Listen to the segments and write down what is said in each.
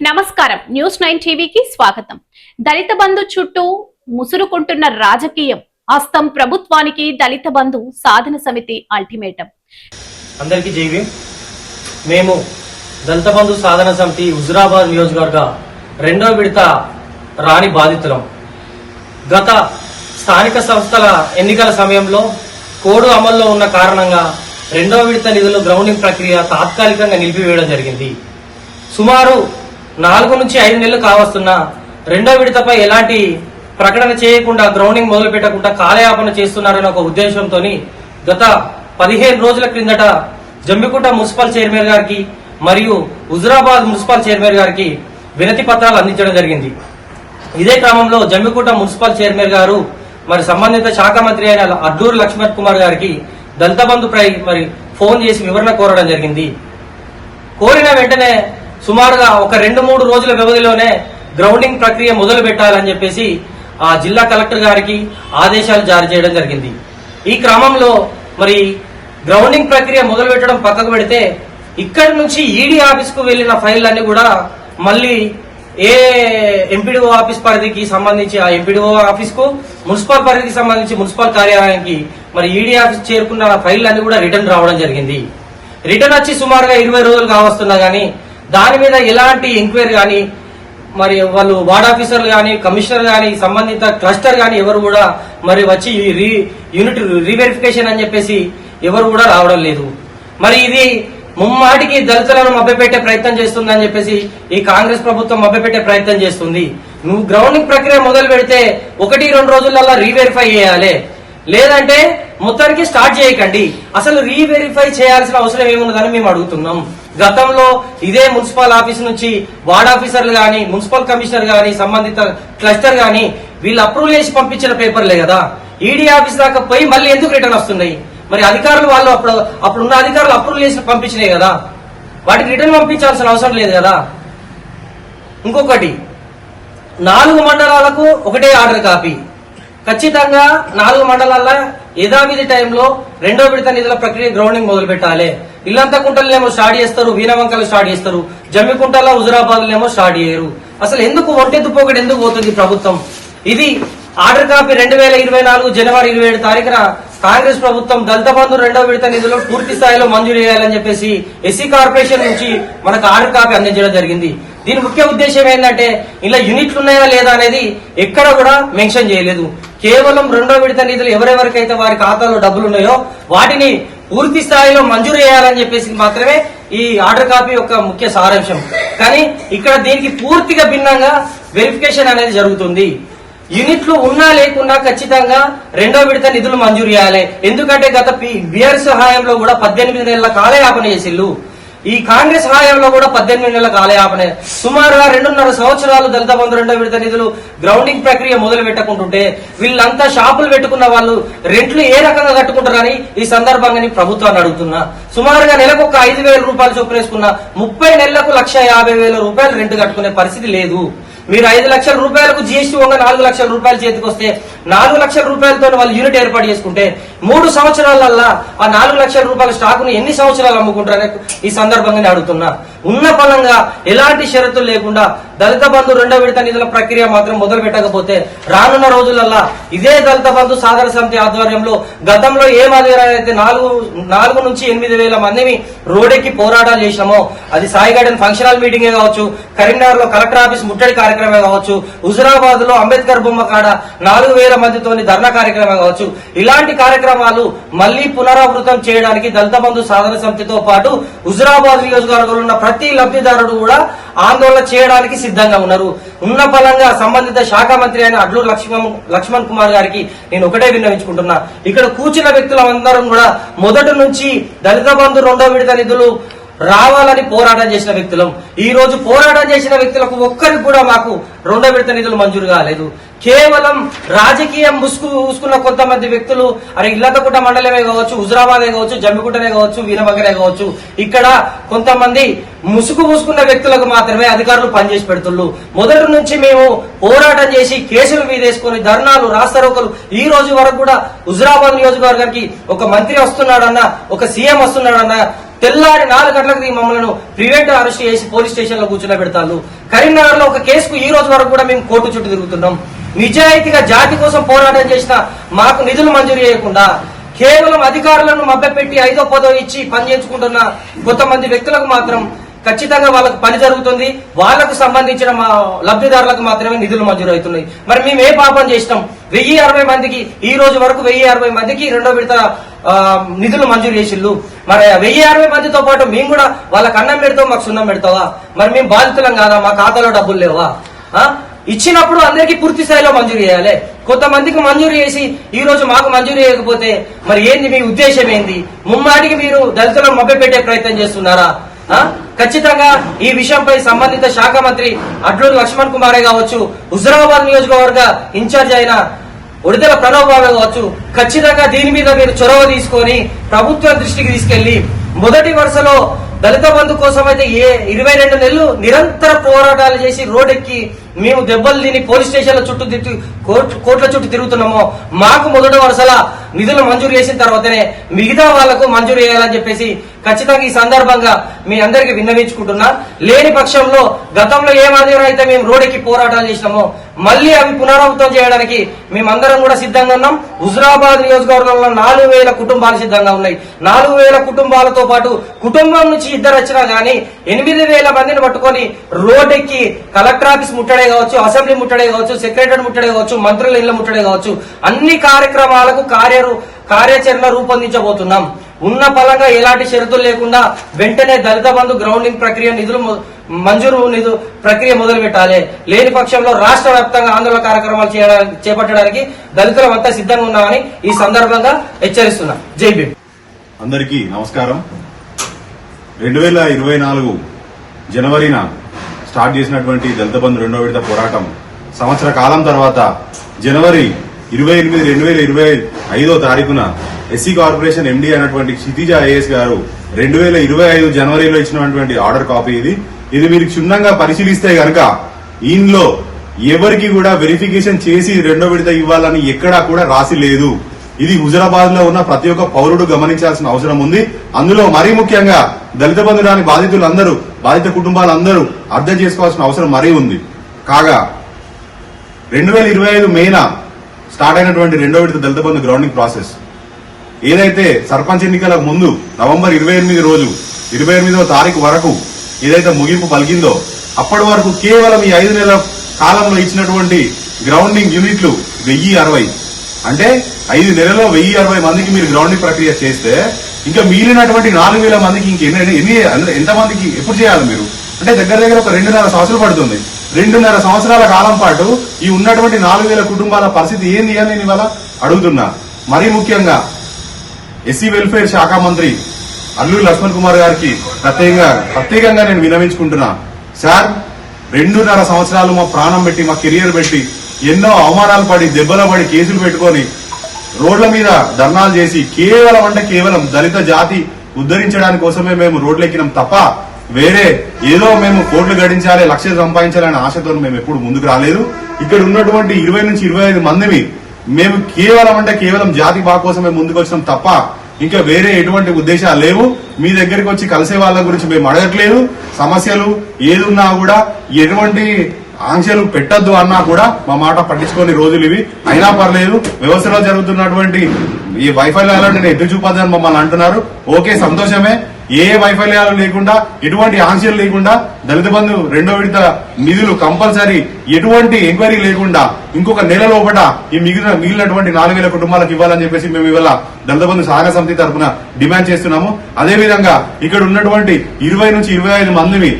నమస్కారం న్యూస్ 9 టీవీకి స్వాగతం. దళిత బంధు చుట్టూ ముసురుకుంటున్న రాజకీయం. హస్తం ప్రభుత్వానికి దళిత బంధు సాధన సమితి అల్టిమేటం. అందరికీ జైవి. మేము దళిత బంధు సాధన సమితి హుజురాబాద్ నియోజకవర్గ రెండో విడత రాని బాధితులం. గత స్థానిక సంస్థల ఎన్నికల సమయంలో కోడ్ అమల్లో ఉన్న కారణంగా రెండో విడత నిధుల గ్రౌండింగ్ ప్రక్రియ తాత్కాలికంగా నిలిపివేయడం జరిగింది. సుమారు 4 నుంచి 5 నెలలు కావస్తున్న రెండో విడతపై ఎలాంటి ప్రకటన చేయకుండా గ్రౌండింగ్ మొదలు పెట్టకుండా కాలయాపన చేస్తున్నారనే ఒక ఉద్దేశంతో గత 15 రోజుల క్రిందట జమ్మికుంట మున్సిపల్ చైర్మన్ గారికి మరియు హుజురాబాద్ మున్సిపల్ చైర్మన్ గారికి వినతి పత్రాలు అందించడం జరిగింది. ఇదే క్రమంలో జమ్మికుంట మున్సిపల్ చైర్మన్ గారు మరి సంబంధిత శాఖ మంత్రి అయిన అడ్డూరు లక్ష్మణ్ కుమార్ గారికి దళిత బంధుపై మరి ఫోన్ చేసి వివరణ కోరడం జరిగింది. కోరిన వెంటనే సుమారుగా ఒక 2-3 రోజుల వ్యవధిలోనే గ్రౌండింగ్ ప్రక్రియ మొదలు పెట్టాలని చెప్పేసి ఆ జిల్లా కలెక్టర్ గారికి ఆదేశాలు జారీ చేయడం జరిగింది. ఈ క్రమంలో మరి గ్రౌండింగ్ ప్రక్రియ మొదలు పెట్టడం పక్కకు పెడితే ఇక్కడి నుంచి ఈడీ ఆఫీస్ కు వెళ్లిన ఫైళ్లన్నీ కూడా మళ్ళీ ఏ ఎంపీడీఓ ఆఫీస్ పరిధికి సంబంధించి ఆ ఎంపీడీఓ ఆఫీస్ కు, మున్సిపల్ పరిధికి సంబంధించి మున్సిపల్ కార్యాలయానికి మరి ఈడీ ఆఫీస్ చేరుకున్న ఫైళ్లన్నీ కూడా రిటర్న్ రావడం జరిగింది. రిటర్న్ వచ్చి సుమారుగా 20 రోజులు కావస్తున్నా గానీ దాని మీద ఎలాంటి ఎంక్వైరీ కానీ మరి వాళ్ళు వార్డ్ ఆఫీసర్లు కానీ, కమిషనర్ కానీ, సంబంధిత క్లస్టర్ కానీ ఎవరు కూడా మరి వచ్చి యూనిట్ రీవెరిఫికేషన్ అని చెప్పేసి ఎవరు కూడా రావడం లేదు. మరి ఇది ముమ్మాటికి దళితులను మభ్యపెట్టే ప్రయత్నం చేస్తుందని చెప్పేసి ఈ కాంగ్రెస్ ప్రభుత్వం మభ్యపెట్టే ప్రయత్నం చేస్తుంది. నువ్వు గ్రౌండింగ్ ప్రక్రియ మొదలు పెడితే 1-2 రోజులలో రీవెరిఫై చేయాలి, లేదంటే మొత్తానికి స్టార్ట్ చేయకండి. అసలు రీవెరిఫై చేయాల్సిన అవసరం ఏమున్నదని మేము అడుగుతున్నాం. గతంలో ఇదే మున్సిపల్ ఆఫీస్ నుంచి వార్డ్ ఆఫీసర్లు గాని, మున్సిపల్ కమిషనర్ గాని, సంబంధిత క్లస్టర్ గాని వీళ్ళు అప్రూవల్ చేసి పంపించిన పేపర్లే కదా ఈడీ ఆఫీస్ దాకా పోయి మళ్ళీ ఎందుకు రిటర్న్ వస్తున్నాయి? మరి అధికారులు వాళ్ళు అప్పుడున్న అధికారులు అప్రూవల్ చేసి పంపించినాయి కదా, వాటికి రిటర్న్ పంపించాల్సిన అవసరం లేదు కదా. ఇంకొకటి, 4 మండలాలకు ఒకటే ఆర్డర్ కాపీ. ఖచ్చితంగా 4 మండలాల్లో యథావిధి టైంలో రెండో విడత నిధుల ప్రక్రియ గ్రౌండింగ్ మొదలు పెట్టాలి. ఇల్లంతకుంటలేమో స్టార్ట్ చేస్తారు, వీణవంకలు స్టార్ట్ చేస్తారు, జమ్మికుంటలో హుజురాబాద్లేమో స్టార్ట్ చేయరు. అసలు ఎందుకు ఒంటెద్దు పోకటి ఎందుకు పోతుంది ప్రభుత్వం? ఇది ఆర్డర్ కాపీ 2024 జనవరి 27 తారీఖున కాంగ్రెస్ ప్రభుత్వం దళిత బంధు రెండో విడత నిధులు పూర్తి స్థాయిలో మంజూరు చేయాలని చెప్పేసి ఎస్సీ కార్పొరేషన్ నుంచి మనకు ఆర్డర్ కాపీ అందించడం జరిగింది. దీని ముఖ్య ఉద్దేశం ఏంటంటే ఇలా యూనిట్లు ఉన్నాయా లేదా అనేది ఎక్కడ కూడా మెన్షన్ చేయలేదు. కేవలం రెండో విడత నిధులు ఎవరెవరికైతే వారి ఖాతాలో డబ్బులు ఉన్నాయో వాటిని పూర్తి స్థాయిలో మంజూరు చేయాలని చెప్పేసి మాత్రమే ఈ ఆర్డర్ కాపీ యొక్క ముఖ్య సారాంశం. కానీ ఇక్కడ దీనికి పూర్తిగా భిన్నంగా వెరిఫికేషన్ అనేది జరుగుతుంది. యూనిట్లు ఉన్నా లేకున్నా ఖచ్చితంగా రెండో విడత నిధులు మంజూరు చేయాలి. ఎందుకంటే గత బీఆర్ఎస్ హయాంలో కూడా 18 నెలల కాలయాపన చేసిల్లు. ఈ కాంగ్రెస్ హయాంలో కూడా 18 నెలల కాలయాపన. సుమారుగా 2.5 సంవత్సరాలు దళిత బంధు రెండో విడత నిధులు గ్రౌండింగ్ ప్రక్రియ మొదలు పెట్టకుంటుంటే వీళ్ళంతా షాపులు పెట్టుకున్న వాళ్ళు రెంట్లు ఏ రకంగా కట్టుకుంటారని ఈ సందర్భంగా ప్రభుత్వాన్ని అడుగుతున్నా. సుమారుగా నెలకు ఒక 5,000 రూపాయలు చొప్పున వేసుకున్న 30 నెలలకు 1,50,000 రూపాయలు రెంట్ కట్టుకునే పరిస్థితి లేదు. మీరు 5 లక్షల రూపాయలకు జీఎస్టీ 4 లక్షల రూపాయలు చేతికి వస్తే 4 లక్షల రూపాయలతో వాళ్ళు యూనిట్ ఏర్పాటు చేసుకుంటే 3 సంవత్సరాలల్లా ఆ 4 లక్షల రూపాయల స్టాక్ ను ఎన్ని సంవత్సరాలు అమ్ముకుంటారని ఈ సందర్భంగా అడుగుతున్నా. ఉన్న ఫలంగా ఎలాంటి షరతులు లేకుండా దళిత బంధు రెండో విడత నిధుల ప్రక్రియ మాత్రం మొదలు పెట్టకపోతే రానున్న రోజులల్లా ఇదే దళిత బంధు సాధన సమితి ఆధ్వర్యంలో గతంలో ఏ మాదిరైతే 4 నుంచి 8,000 మందిని రోడ్డెక్కి పోరాటాలు చేసినామో, అది సాయిగార్డెన్ ఫంక్షన్ హాల్ మీటింగే కావచ్చు, కరీంనగర్ లో కలెక్టర్ ఆఫీస్ ముట్టడి కార్యక్రమే కావచ్చు, హుజురాబాద్ లో అంబేద్కర్ బొమ్మ కాడ 4,000 మందితోని ధర్నా కార్యక్రమం కావచ్చు, ఇలాంటి కార్యక్రమాలు మళ్లీ పునరావృతం చేయడానికి దళిత బంధు సాధన సమితితో పాటు హుజురాబాద్ నియోజకవర్గంలో ఉన్న ప్రతి లబ్ధిదారుడు కూడా ఆందోళన చేయడానికి సిద్ధంగా ఉన్నారు. ఉన్న ఫలంగా సంబంధిత శాఖ మంత్రి అయిన అడ్లూరు లక్ష్మణ్ కుమార్ గారికి నేను ఒకటే విన్నవించుకుంటున్నా. ఇక్కడ కూర్చున్న వ్యక్తులందరం కూడా మొదటి నుంచి దళిత బంధు రెండో విడత నిధులు రావాలని పోరాటం చేసిన వ్యక్తులం. ఈ రోజు పోరాటం చేసిన వ్యక్తులకు ఒక్కరికి కూడా మాకు రెండో విడత నిధులు మంజూరు కాలేదు. కేవలం రాజకీయం మూసుకున్న కొంతమంది వ్యక్తులు అరే ఇల్లంతకుంట మండలమే కావచ్చు, హుజురాబాదే కావచ్చు, జమ్మికుంటనే కావచ్చు, వీరవంకనే కావచ్చు, ఇక్కడ కొంతమంది మూసుకున్న వ్యక్తులకు మాత్రమే అధికారులు పనిచేసి పెడుతున్నారు. మొదటి నుంచి మేము పోరాటం చేసి కేసులు మీదేసుకుని ధర్నాలు, రాస్తారోకలు ఈ రోజు వరకు కూడా హుజురాబాద్ నియోజకవర్గానికి ఒక మంత్రి వస్తున్నాడన్నా, ఒక సీఎం వస్తున్నాడన్నా తెల్లారి 4 గంటలకు మమ్మల్ని ప్రివెంటివ్ అరెస్ట్ చేసి పోలీస్ స్టేషన్ లో కూర్చుని పెడతారు. కరీంనగర్ లో ఒక కేసుకు ఈ రోజు వరకు కూడా మేము కోర్టు చుట్టూ తిరుగుతున్నాం. నిజాయితీగా జాతి కోసం పోరాటం చేసిన మాకు నిధులు మంజూరు చేయకుండా కేవలం అధికారులను మభ్యపెట్టి 5వ 10వ ఇచ్చి పని చేయించుకుంటున్న కొంతమంది వ్యక్తులకు మాత్రం ఖచ్చితంగా వాళ్ళకు పని జరుగుతుంది. వాళ్లకు సంబంధించిన మా లబ్ధిదారులకు మాత్రమే నిధులు మంజూరు అవుతున్నాయి. మరి మేము ఏ పాపం చేసినాం? 1060 మందికి ఈ రోజు వరకు 1060 మందికి 2వ విడత నిధులు మంజూరు చేసిళ్ళు. మరి 1060 మందితో పాటు మేము కూడా వాళ్ళకి అన్నం పెడతాం, మాకు సున్నం పెడతావా? మరి మేము బాధితులం కాదా? మా ఖాతాలో డబ్బులు లేవా? ఇచ్చినప్పుడు అందరికీ పూర్తి స్థాయిలో మంజూరు చేయాలి. కొంతమందికి మంజూరు చేసి ఈ రోజు మాకు మంజూరు చేయకపోతే మరి ఏంది మీ ఉద్దేశం? ఏంది? ముమ్మాటికి మీరు దళితులను మభ్యపెట్టే ప్రయత్నం చేస్తున్నారా? ఖచ్చితంగా ఈ విషయంపై సంబంధిత శాఖ మంత్రి అడ్లూరు లక్ష్మణ్ కుమారే కావచ్చు, హుజరాబాద్ నియోజకవర్గ ఇన్ఛార్జ్ అయిన ఉడిదెల ప్రణవ్ బాబు కావచ్చు, ఖచ్చితంగా దీని మీద మీరు చొరవ తీసుకొని ప్రభుత్వం దృష్టికి తీసుకెళ్లి మొదటి వరుసలో దళిత బంధు కోసం అయితే 22 నెలలు నిరంతర పోరాటాలు చేసి రోడ్డెక్కి మేము దెబ్బలు తిని పోలీస్ స్టేషన్ల చుట్టూ కోర్టుల చుట్టూ తిరుగుతున్నామో మాకు మొదటి వరుసల నిధులు మంజూరు చేసిన తర్వాతనే మిగతా వాళ్లకు మంజూరు చేయాలని చెప్పేసి ఖచ్చితంగా ఈ సందర్భంగా మీ అందరికి విన్నవించుకుంటున్నా. లేని పక్షంలో గతంలో ఏ మాదిరిగా అయితే మేము రోడ్డుకి పోరాటాలు చేసినామో మళ్ళీ అవి పునరావృతం చేయడానికి మేమందరం కూడా సిద్ధంగా ఉన్నాం. హుజరాబాద్ నియోజకవర్గంలో 4000 కుటుంబాలు సిద్ధంగా ఉన్నాయి. 4000 కుటుంబాలతో పాటు కుటుంబం నుంచి 2 వచ్చినా గానీ 8000 మందిని పట్టుకొని రోడ్డెక్కి కలెక్టర్ ఆఫీస్ ముట్టడే కావచ్చు, అసెంబ్లీ ముట్టడే కావచ్చు, సెక్రటరీ ముట్టడే కావచ్చు, మంత్రుల ఇళ్ల ముట్టడే కావచ్చు, అన్ని కార్యక్రమాలకు కార్యాచరణ రూపొందించబోతున్నాం. ఉన్న పరంగా ఎలాంటి షరతులు లేకుండా వెంటనే దళిత బంధు గ్రౌండింగ్ ప్రక్రియ నిధులు మంజూరు ప్రక్రియ మొదలు పెట్టాలి. లేని పక్షంలో రాష్ట్ర వ్యాప్తంగా ఆందోళన కార్యక్రమాలు చేపట్టడానికి దళితులంతా సిద్ధంగా ఉన్నామని ఈ సందర్భంగా హెచ్చరిస్తున్నా. జై భీమ్. అందరికీ నమస్కారం. 2024 జనవరిన స్టార్ట్ చేసినటువంటి దళిత బంధు 2వ విడత పోరాటం సంవత్సర కాలం తర్వాత జనవరి 28, 2025 తారీఖున ఎస్సీ కార్పొరేషన్ ఎండీ అయినటువంటి క్షితిజ ఐఏఎస్ గారు 2025 జనవరిలో ఇచ్చినటువంటి ఆర్డర్ కాపీ ఇది మీరు క్షుణ్ణంగా పరిశీలిస్తే గనక ఈయనలో ఎవరికి కూడా వెరిఫికేషన్ చేసి 2వ విడత ఇవ్వాలని ఎక్కడా కూడా రాసి లేదు. ఇది హుజరాబాద్ లో ఉన్న ప్రతి ఒక్క పౌరుడు గమనించాల్సిన అవసరం ఉంది. అందులో మరీ ముఖ్యంగా దళిత బంధు రాని బాధితులందరూ, బాధిత కుటుంబాలందరూ అర్థం చేసుకోవాల్సిన అవసరం మరీ ఉంది. కాగా 2025 మేన స్టార్ట్ అయినటువంటి 2వ విడత దళిత బంధు గ్రౌండింగ్ ప్రాసెస్ ఏదైతే సర్పంచ్ ఎన్నికల ముందు నవంబర్ 28 రోజు 28వ తారీఖు వరకు ఏదైతే ముగింపు పలికిందో అప్పటి వరకు కేవలం ఈ 5 నెలల కాలంలో ఇచ్చినటువంటి గ్రౌండింగ్ యూనిట్లు 1060. అంటే 5 నెలల్లో 1060 మందికి మీరు గ్రౌండింగ్ ప్రక్రియ చేస్తే ఇంకా మిగిలినటువంటి 4000 మందికి ఎంత మందికి ఎప్పుడు చేయాలి మీరు? అంటే దగ్గర ఒక 2.5 సంవత్సరాలు పడుతుంది. 2.5 సంవత్సరాల కాలం పాటు ఈ ఉన్నటువంటి 4000 కుటుంబాల పరిస్థితి ఏంది అని నేను ఇవాళ అడుగుతున్నా. మరీ ముఖ్యంగా ఎస్సీ వెల్ఫేర్ శాఖ మంత్రి అల్లూరి లక్ష్మణ్ కుమార్ గారికి ప్రత్యేకంగా నేను వినవించుకుంటున్నా. సార్, 2.5 సంవత్సరాలు మా ప్రాణం పెట్టి, మా కెరియర్ పెట్టి, ఎన్నో అవమానాలు పడి, దెబ్బలు పడి, కేసులు పెట్టుకొని రోడ్ల మీద ధర్నాలు చేసి కేవలం దళిత జాతి ఉద్ధరించడానికి కోసమే మేము రోడ్లెక్కినాం తప్ప వేరే ఏదో మేము కోట్లు గడించాలి, లక్షలు సంపాదించాలనే ఆశతో మేము ఎప్పుడు ముందుకు రాలేదు. ఇక్కడ ఉన్నటువంటి 20 నుంచి 25 మందిని మేము కేవలం జాతి బాగు కోసమే ముందుకు వచ్చినాం తప్ప ఇంకా వేరే ఎటువంటి ఉద్దేశాలు లేవు. మీ దగ్గరికి వచ్చి కలిసే వాళ్ళ గురించి మేము అడగట్లేదు. సమస్యలు ఏదున్నా కూడా ఎటువంటి ఆంక్షలు పెట్టద్దు అన్నా కూడా మా మాట పట్టించుకొని రోజులు ఇవి. అయినా పర్లేదు, వ్యవస్థలో జరుగుతున్నటువంటి ఈ వైఫల్యాలను నేను ఎదురు చూపద్దని మమ్మల్ని అంటున్నారు. ఓకే, సంతోషమే. ఏ వైఫల్యాలు లేకుండా, ఎటువంటి ఆంక్షలు లేకుండా దళిత బంధు 2వ విడత నిధులు కంపల్సరీ ఎటువంటి ఎంక్వైరీ లేకుండా ఇంకొక నెల లోపల ఈ మిగిలినటువంటి 4000 కుటుంబాలకు ఇవ్వాలని చెప్పేసి మేము ఇవాళ దళిత బంధు సహాయ సమితి తరఫున డిమాండ్ చేస్తున్నాము. అదేవిధంగా ఇక్కడ ఉన్నటువంటి 20 నుంచి 25 మందిని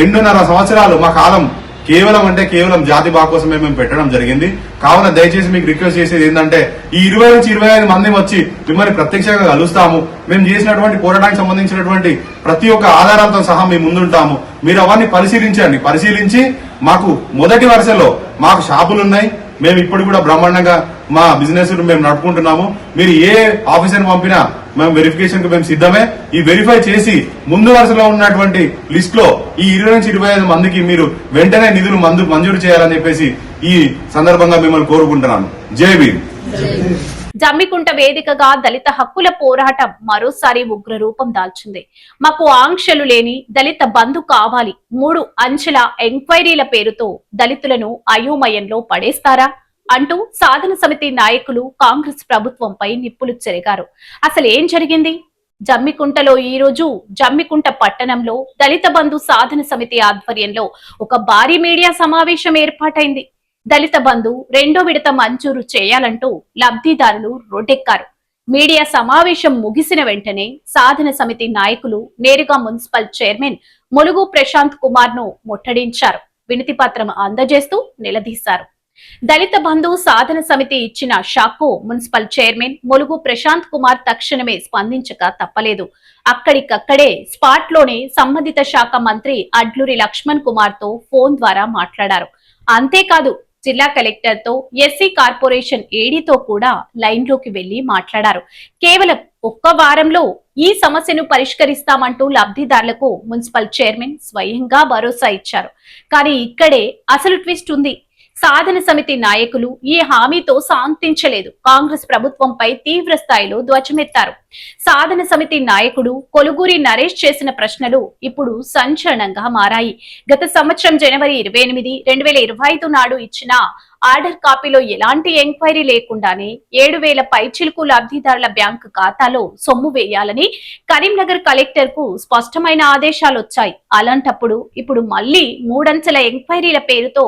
2.5 సంవత్సరాలు మా కాలం కేవలం జాతి బాగు కోసమే మేము పెట్టడం జరిగింది. కావున దయచేసి మీకు రిక్వెస్ట్ చేసేది ఏంటంటే ఈ 20 నుంచి 25 మంది వచ్చి మిమ్మల్ని ప్రత్యక్షంగా కలుస్తాము. మేము చేసినటువంటి పోరాటానికి సంబంధించినటువంటి ప్రతి ఒక్క ఆధారాలతో సహా మేము ముందుంటాము. మీరు అవన్నీ పరిశీలించి మాకు మొదటి వరుసలో మాకు షాపులున్నాయి. మేము ఇప్పుడు కూడా బ్రహ్మాండంగా మా బిజినెస్ మేము నడుపుకుంటున్నాము. మీరు ఏ ఆఫీసర్ పంపినా మేము వెరిఫికేషన్ కు మేము సిద్ధమే. ఈ వెరిఫై చేసి ముందు వరుసలో ఉన్నటువంటి లిస్ట్ లో ఈ 20 నుంచి 25 మందికి మీరు వెంటనే నిధులు మంజూరు చేయాలని చెప్పేసి ఈ సందర్భంగా మిమ్మల్ని కోరుకుంటున్నాను. జై భీమ్. జమ్మికుంట వేదికగా దళిత హక్కుల పోరాటం మరోసారి ఉగ్ర రూపం దాల్చింది. మాకు ఆంక్షలు లేని దళిత బంధు కావాలి, 3 అంచెల ఎంక్వైరీల పేరుతో దళితులను అయోమయంలో పడేస్తారా అంటూ సాధన సమితి నాయకులు కాంగ్రెస్ ప్రభుత్వంపై నిప్పులు చెరిగారు. అసలు ఏం జరిగింది? జమ్మికుంటలో ఈ రోజు జమ్మికుంట పట్టణంలో దళిత బంధు సాధన సమితి ఆధ్వర్యంలో ఒక భారీ మీడియా సమావేశం ఏర్పాటైంది. దళిత బంధు 2వ విడత మంజూరు చేయాలంటూ లబ్ధిదారులు రోడ్డెక్కారు. మీడియా సమావేశం ముగిసిన వెంటనే సాధన సమితి నాయకులు నేరుగా మున్సిపల్ చైర్మన్ ములుగు ప్రశాంత్ కుమార్ ను ముట్టడించారు. వినతి పత్రం అందజేస్తూ నిలదీశారు. దళిత బంధు సాధన సమితి ఇచ్చిన షాక్కు మున్సిపల్ చైర్మన్ ములుగు ప్రశాంత్ కుమార్ తక్షణమే స్పందించక తప్పలేదు. అక్కడికక్కడే స్పాట్ లోనే సంబంధిత శాఖ మంత్రి అడ్లూరి లక్ష్మణ్ కుమార్ తో ఫోన్ ద్వారా మాట్లాడారు. అంతేకాదు జిల్లా కలెక్టర్ తో, ఎస్సీ కార్పొరేషన్ ఏడీతో కూడా లైన్ లోకి వెళ్లి మాట్లాడారు. కేవలం ఒక్క వారంలో ఈ సమస్యను పరిష్కరిస్తామంటూ లబ్ధిదారులకు మున్సిపల్ చైర్మన్ స్వయంగా భరోసా ఇచ్చారు. కానీ ఇక్కడే అసలు ట్విస్ట్ ఉంది. సాధన సమితి నాయకులు ఈ హామీతో శాంతించలేదు. కాంగ్రెస్ ప్రభుత్వంపై తీవ్ర స్థాయిలో ధ్వజమెత్తారు. సాధన సమితి నాయకుడు కొలుగూరి నరేష్ చేసిన ప్రశ్నలు ఇప్పుడు సంచలనంగా మారాయి. గత సంవత్సరం జనవరి 28, 2025 నాడు ఇచ్చిన ఆర్డర్ కాపీలో ఎలాంటి ఎంక్వైరీ లేకుండానే 7,000 పైచిలుకు లబ్ధిదారుల బ్యాంకు ఖాతాలో సొమ్ము వేయాలని కరీంనగర్ కలెక్టర్ కు స్పష్టమైన ఆదేశాలు వచ్చాయి. అలాంటప్పుడు ఇప్పుడు మళ్లీ 3 అంచెల ఎంక్వైరీల పేరుతో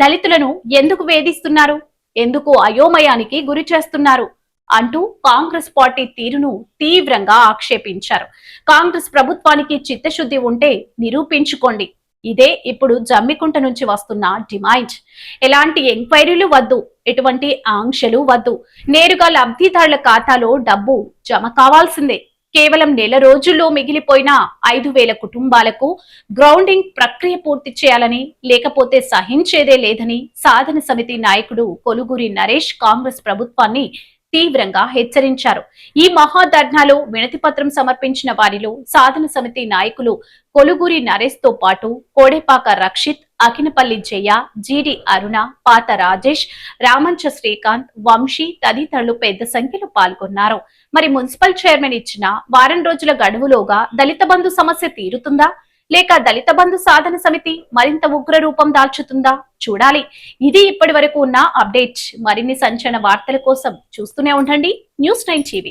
దళితులను ఎందుకు వేధిస్తున్నారు? ఎందుకు అయోమయానికి గురి చేస్తున్నారు అంటూ కాంగ్రెస్ పార్టీ తీరును తీవ్రంగా ఆక్షేపించారు. కాంగ్రెస్ ప్రభుత్వానికి చిత్తశుద్ధి ఉంటే నిరూపించుకోండి. ఇదే ఇప్పుడు జమ్మికుంట నుంచి వస్తున్న డిమాండ్. ఎలాంటి ఎంక్వైరీలు వద్దు, ఎటువంటి ఆంక్షలు వద్దు. నేరుగా లబ్ధిదారుల ఖాతాలో డబ్బు జమ కావాల్సిందే. కేవలం నెల రోజుల్లో మిగిలిపోయిన 5,000 కుటుంబాలకు గ్రౌండింగ్ ప్రక్రియ పూర్తి చేయాలని, లేకపోతే సహించేదే లేదని సాధన సమితి నాయకుడు కొలుగూరి నరేష్ కాంగ్రెస్ ప్రభుత్వాన్ని తీవ్రంగా హెచ్చరించారు. ఈ మహాధర్నాలో వినతి పత్రం సమర్పించిన వారిలో సాధన సమితి నాయకులు కొలుగూరి నరేష్ తో పాటు కోడేపాక రక్షిత్, అకినపల్లి జయ, జీడి అరుణ, పాత రాజేష్, రామంచ శ్రీకాంత్, వంశీ తదితరులు పెద్ద సంఖ్యలో పాల్గొన్నారు. మరి మున్సిపల్ చైర్మన్ ఇచ్చిన వారం రోజుల గడువులోగా దళిత బంధు సమస్య తీరుతుందా, లేక దళిత బంధు సాధన సమితి మరింత ఉగ్ర రూపం దాల్చుతుందా చూడాలి. ఇది ఇప్పటి వరకు ఉన్న అప్డేట్. మరిన్ని సంచలన వార్తల కోసం చూస్తూనే ఉండండి News9 TV.